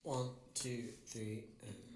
One, two, three, and...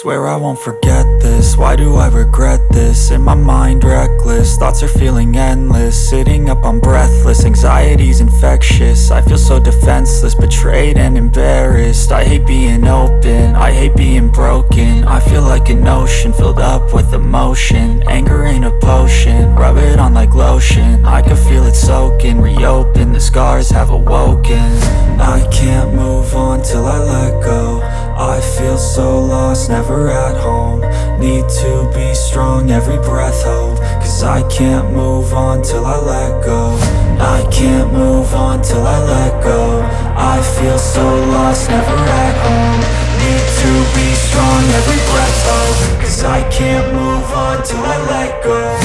Swear I won't forget this, why do I regret this? In my mind reckless, thoughts are feeling endless. Sitting up, I'm breathless, anxiety's infectious. I feel so defenseless, betrayed and embarrassed. I hate being open, I hate being broken. I feel like an ocean, filled up with emotion. Anger ain't a potion, rub it on like lotion. I can feel it soaking, reopen, the scars have awoken. I can't move on till I let go. I feel so lost, never at home. Need to be strong, every breath hold. Cause I can't move on till I let go. I can't move on till I let go. I feel so lost, never at home. Need to be strong, every breath hold. Cause I can't move on till I let go.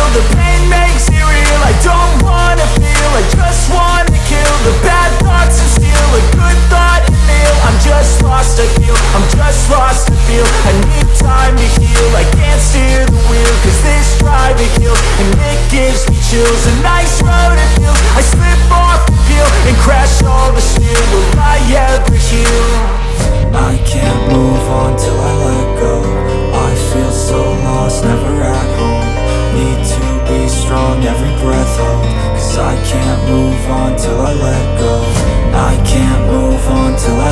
The pain makes it real, I don't wanna feel, I just wanna kill the bad thoughts and steal a good thought and kneel. I'm just lost, I feel, I'm just lost, I feel. I need time to heal, I can't steer the wheel. Cause this drive it kills, and it gives me chills. A nice road it feels, I slip off the peel and crash all the steel. Will I ever heal? I can't move on till I let go. I feel so lost, never at home. Need to be strong, every breath hold. Cause I can't move on till I let go. I can't move on till I